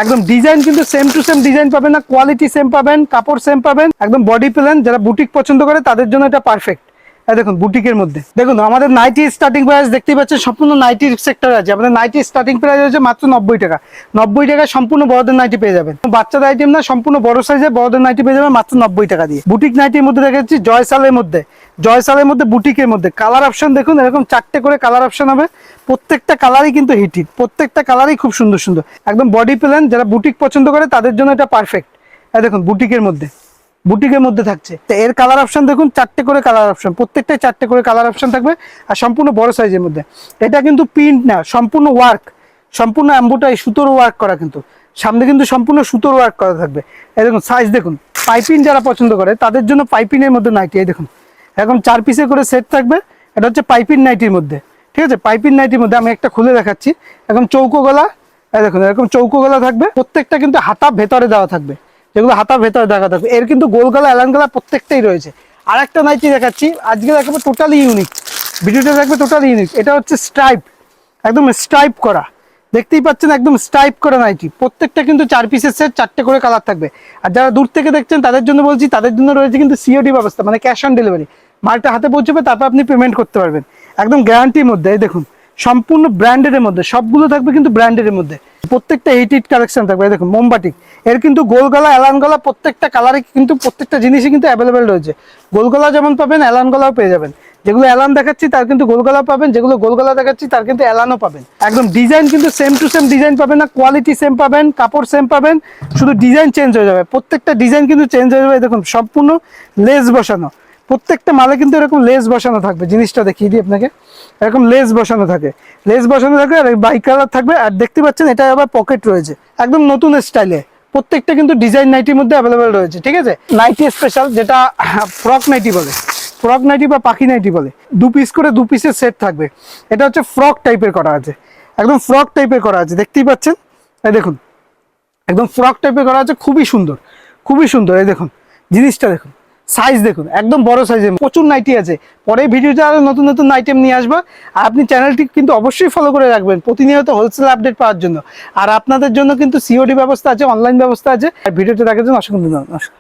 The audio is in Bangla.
একদম ডিজাইন কিন্তু সেম টু সেম ডিজাইন পাবেন না, কোয়ালিটি সেম পাবেন, কাপড় সেম পাবেন, একদম বডি প্লেন। যারা বুটিক পছন্দ করে তাদের জন্য এটা পারফেক্ট। দেখুন বুটিকের মধ্যে দেখুন আমাদের নাইটি স্টার্টিং প্রাইস দেখতেই পাচ্ছেন, সম্পূর্ণ নাইটির সেক্টর আছে। আমাদের নাইটি স্টার্টিং প্রাইস হচ্ছে মাত্র 90 টাকা। 90 টাকায় সম্পূর্ণ বড়দের নাইটি পেয়ে যাবেন। বাচ্চাদের আইটেম না, সম্পূর্ণ বড় সাইজে বড়দের নাইটি পেয়ে যাবেন মাত্র 90 টাকা দিয়ে। বুটিক নাইটির মধ্যে দেখাচ্ছি জয়সালের মধ্যে, জয়সালের মধ্যে বুটিকের মধ্যে কালার অপশন দেখুন, এরকম 4টে করে কালার অপশন হবে। প্রত্যেকটা কালারই কিন্তু হিটিড, প্রত্যেকটা কালারই খুব সুন্দর সুন্দর, একদম বডি প্লেন। যারা বুটিক পছন্দ করে তাদের জন্য এটা পারফেক্ট। দেখুন বুটিকের মধ্যে, বুটিকের মধ্যে থাকছে। তো এর কালার অপশন দেখুন, 4টে করে কালার অপশন, প্রত্যেকটাই 4টে করে কালার অপশন থাকবে। আর সম্পূর্ণ বড় সাইজের মধ্যে। এটা কিন্তু প্রিন্ট না, সম্পূর্ণ ওয়ার্ক, সম্পূর্ণ এমব্রয়ডারি সুতোর ওয়ার্ক করা, কিন্তু সামনে কিন্তু সম্পূর্ণ সুতোর ওয়ার্ক করা থাকবে। এই দেখুন সাইজ দেখুন। পাইপিং যারা পছন্দ করে তাদের জন্য পাইপিংয়ের মধ্যে নাইটি। এই দেখুন এরকম 4 পিসের করে সেট থাকবে। এটা হচ্ছে পাইপিং নাইটির মধ্যে, ঠিক আছে। পাইপিং নাইটির মধ্যে আমি একটা খুলে দেখাচ্ছি। এরকম চৌকো গলা, এই দেখুন এরকম চৌকো গলা থাকবে। প্রত্যেকটা কিন্তু হাতা ভেতরে দেওয়া থাকবে, যেগুলো হাতার ভেতরে দেখা থাকবে। এর কিন্তু গোল গলা, এলান গলা প্রত্যেকটাই রয়েছে। আর একটা নাইটি দেখাচ্ছি, আজকে দেখাবো টোটালি ইউনিক, ভিডিওটা দেখবে টোটালি ইউনিক। এটা হচ্ছে স্ট্রাইপ, একদম স্ট্রাইপ করা, দেখতেই পাচ্ছেন একদম স্ট্রাইপ করা নাইটি। প্রত্যেকটা কিন্তু 4 পিসের সেট, 4টে করে কালার থাকবে। আর যারা দূর থেকে দেখছেন তাদের জন্য বলছি, তাদের জন্য রয়েছে কিন্তু সিওডি ব্যবস্থা, মানে ক্যাশ অন ডেলিভারি। মালটা হাতে পৌঁছবে, তারপর আপনি পেমেন্ট করতে পারবেন একদম গ্যারান্টির মধ্যে। এই দেখুন সম্পূর্ণ ব্র্যান্ডের মধ্যে, সবগুলো থাকবে কিন্তু ব্র্যান্ডের মধ্যে। প্রত্যেকটা হিট কালেকশন থাকবে। দেখুন মোমবাটিক, এর কিন্তু গোল গলা, এলান গলা প্রত্যেকটা কালারে কিন্তু প্রত্যেকটা জিনিসই কিন্তু অ্যাভেলেবেল রয়েছে। গোল গলা যেমন পাবেন, এলান গলাও পেয়ে যাবেন। যেগুলো এলান দেখাচ্ছি তার কিন্তু গোলগলা পাবেন, যেগুলো গোলগলা দেখাচ্ছি তার কিন্তু এলানও পাবেন। একদম ডিজাইন কিন্তু সেম টু সেম ডিজাইন পাবেন না, কোয়ালিটি সেম পাবেন, কাপড় সেম পাবেন, শুধু ডিজাইন চেঞ্জ হয়ে যাবে। প্রত্যেকটা ডিজাইন কিন্তু চেঞ্জ হয়ে যাবে। দেখুন সম্পূর্ণ লেস বসানো, প্রত্যেকটা মালে কিন্তু এরকম লেস বসানো থাকবে। জিনিসটা দেখিয়ে দিই আপনাকে, এরকম লেস বসানো থাকে, লেস বসানো থাকে। আর বাই কালার থাকবে। আর দেখতে পাচ্ছেন এটা আবার পকেট রয়েছে, একদম নতুন স্টাইলে। প্রত্যেকটা কিন্তু ডিজাইন নাইটির মধ্যে অ্যাভেলেবেল রয়েছে, ঠিক আছে। নাইটি স্পেশাল, যেটা ফ্রক নাইটি বলে, ফ্রক নাইটি বা পাখি নাইটি বলে। 2 পিস করে 2 পিসের সেট থাকবে। এটা হচ্ছে ফ্রক টাইপের করা আছে, একদম ফ্রক টাইপের করা আছে, দেখতেই পাচ্ছেন। এই দেখুন একদম ফ্রক টাইপের করা আছে, খুবই সুন্দর, খুবই সুন্দর। এই দেখুন জিনিসটা দেখুন, সাইজ দেখুন একদম বড় সাইজের। প্রচুর নাইটি আছে, পরে ভিডিওতে আরো নতুন নতুন আইটেম নিয়ে আসবো। আর আপনি চ্যানেলটি কিন্তু অবশ্যই ফলো করে রাখবেন প্রতিনিয়ত হোলসেল আপডেট পাওয়ার জন্য। আর আপনাদের জন্য কিন্তু সিওডি ব্যবস্থা আছে, অনলাইন ব্যবস্থা আছে। আর ভিডিওতে দেখার জন্য অসংখ্য ধন্যবাদ। নমস্কার।